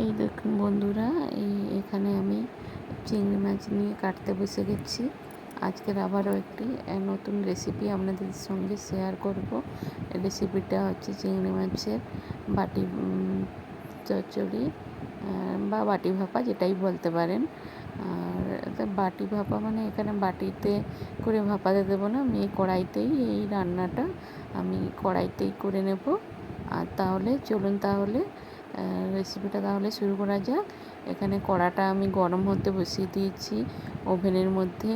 এই দেখুন বন্ধুরা, এখানে আমি চিংড়ি মাছ নিয়ে কাটতে বসে গেছি। আজকের আবারও একটি নতুন রেসিপি আপনাদের সঙ্গে শেয়ার করব। রেসিপিটা হচ্ছে চিংড়ি মাছের বাটি চচ্চড়ি বা বাটি ভাপা, যেটাই বলতে পারেন। আর বাটি ভাপা মানে এখানে বাটিতে করে ভাপাতে দেবো না, আমি কড়াইতেই এই রান্নাটা আমি কড়াইতেই করে নেব। আর তাহলে চলুন রেসিপিটা তাহলে শুরু করা যাক। এখানে কড়াটা আমি গরম হতে বসিয়ে দিয়েছি ওভেনের মধ্যে,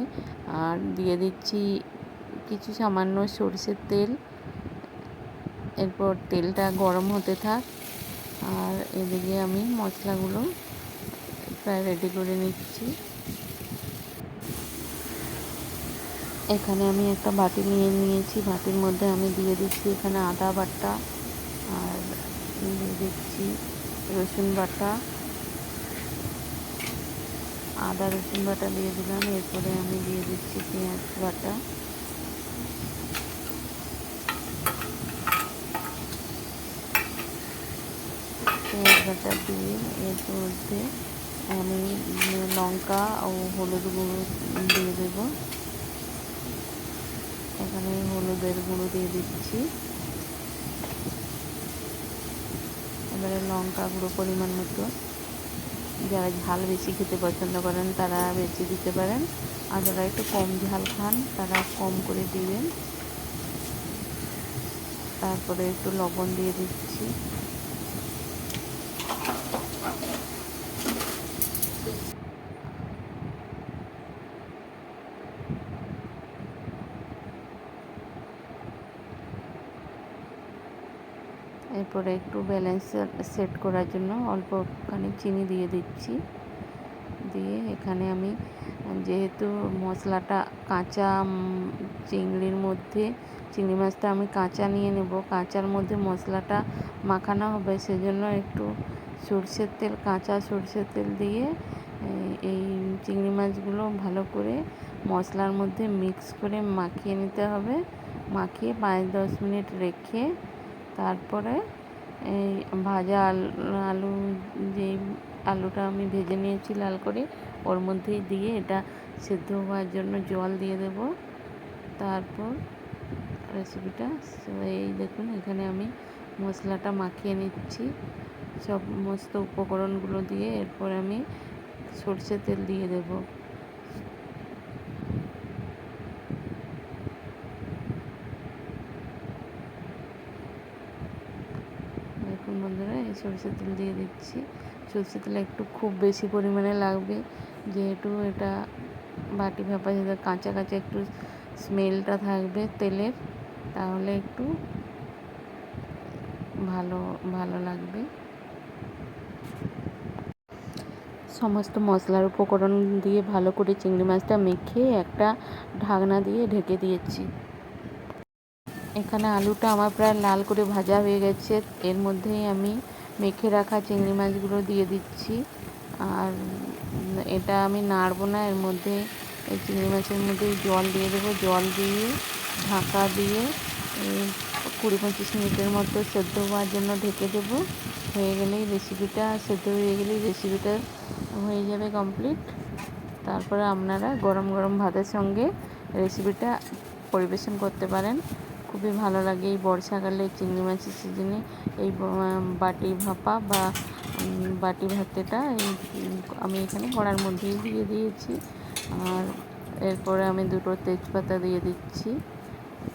আর দিয়ে দিচ্ছি কিছু সামান্য সরষের তেল। এরপর তেলটা গরম হতে থাক, আর এদিকে আমি মশলাগুলো প্রায় রেডি করে নিচ্ছি। এখানে আমি একটা বাটি নিয়ে নিয়েছি, বাটির মধ্যে আমি দিয়ে দিচ্ছি এখানে আদা বাটা, আর দিয়ে দিচ্ছি রসুন বাটা, আদা রসুন বাটা দিয়ে দিলাম। এরপরে আমি দিয়ে দিচ্ছি পেঁয়াজ বাটা, পেঁয়াজ বাটা দিয়ে এর মধ্যে আমি লঙ্কা ও হলুদ গুঁড়ো দিয়ে দেবো। এখানে হলুদের গুঁড়ো দিয়ে দিচ্ছি। এবারে লঙ্কা গুঁড়ো পরিমাণ মতো, যারা ঝাল বেশি খেতে পছন্দ করেন তারা বেশি দিতে পারেন, আর যারা একটু কম ঝাল খান তারা কম করে দিবেন। তারপরে একটু লবণ দিয়ে দিচ্ছি। এরপরে একটু ব্যালেন্স সেট করার জন্য অল্প একটুখানি চিনি দিয়ে দিচ্ছি। দিয়ে এখানে আমি যেহেতু মশলাটা কাঁচা, চিংড়ির মধ্যে চিংড়ি মাছটা আমি কাঁচা নিয়ে নেব, কাঁচার মধ্যে মশলাটা মাখানো হবে, সেজন্য একটু সরষের তেল, কাঁচা সরষের তেল দিয়ে এই চিংড়ি মাছগুলো ভালো করে মশলার মধ্যে মিক্স করে মাখিয়ে নিতে হবে। মাখিয়ে 5-10 মিনিট রেখে তারপরে এই ভাজা আলু, যে আলুটা আমি ভেজে নিয়েছি লাল করে, ওর মধ্যেই দিয়ে এটা সেদ্ধ হওয়ার জন্য জল দিয়ে দেব। তারপর রেসিপিটা এই দেখুন, এখানে আমি মশলাটা মাখিয়ে নিচ্ছি সমস্ত উপকরণগুলো দিয়ে। এরপর আমি সরষের তেল দিয়ে দেব। দেখুন বন্ধুরা, এই সরষের তেল দিয়ে দিচ্ছি। সরষের তেল একটু খুব বেশি পরিমাণে লাগবে, যেহেতু এটা বাটি ভাপা, যেটা কাঁচা কাঁচা একটু স্মেলটা থাকবে তেলের, তাহলে একটু ভালো লাগবে। সমস্ত মশলার উপকরণ দিয়ে ভালো করে চিংড়ি মাছটা মেখে একটা ঢাকনা দিয়ে ঢেকে দিয়েছি। এখানে আলুটা আমার প্রায় লাল করে ভাজা হয়ে গেছে। এর মধ্যেই আমি মেখে রাখা চিংড়ি মাছগুলো দিয়ে দিচ্ছি, আর এটা আমি নাড়বো না। এর মধ্যে এই চিংড়ি মাছের মধ্যে জল দিয়ে দেবো। জল দিয়ে ঢাকা দিয়ে 20-25 মিনিটের মতো সেদ্ধ হওয়ার জন্য ঢেকে দেবো। হয়ে গেলেই রেসিপিটা সেদ্ধ হয়ে গেলেই রেসিপিটা হয়ে যাবে কমপ্লিট। তারপরে আপনারা গরম গরম ভাতের সঙ্গে রেসিপিটা পরিবেশন করতে পারেন। খুবই ভালো লাগে এই বর্ষাকালে চিংড়ি মাছের সিজনে এই বাটি ভাপা বা বাটি ভাতেটা। আমি এখানে কড়ার মধ্যেই দিয়ে দিয়েছি, আর এরপরে আমি 2টো তেজপাতা দিয়ে দিচ্ছি।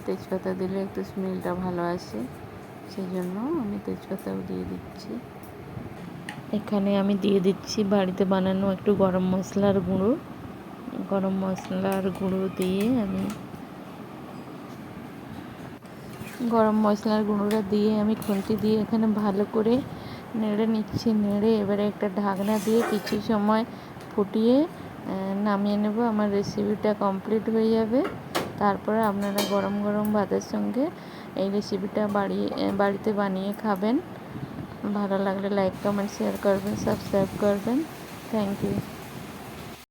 তেজপাতা দিলে একটু স্মেলটা ভালো আসে, সেই জন্য আমি তেজপাতাও দিয়ে দিচ্ছি। এখানে আমি দিয়ে দিচ্ছি বাড়িতে বানানো একটু গরম মশলার গুঁড়ো। গরম মশলার গুঁড়ো দিয়ে আমি গরম মশলার গুঁড়োটা দিয়ে আমি খুন্তি দিয়ে এখানে ভালো করে নেড়ে নিচ্ছি। নেড়ে এবারে একটা ঢাকনা দিয়ে কিছু সময় ফুটিয়ে নামিয়ে নেব। আমার রেসিপিটা কমপ্লিট হয়ে যাবে। তারপরে আপনারা গরম গরম ভাতের সঙ্গে এই রেসিপিটা বাড়িতে বানিয়ে খাবেন। ভালো লাগলে লাইক, কমেন্ট, শেয়ার করবেন, সাবস্ক্রাইব করবেন। Thank you.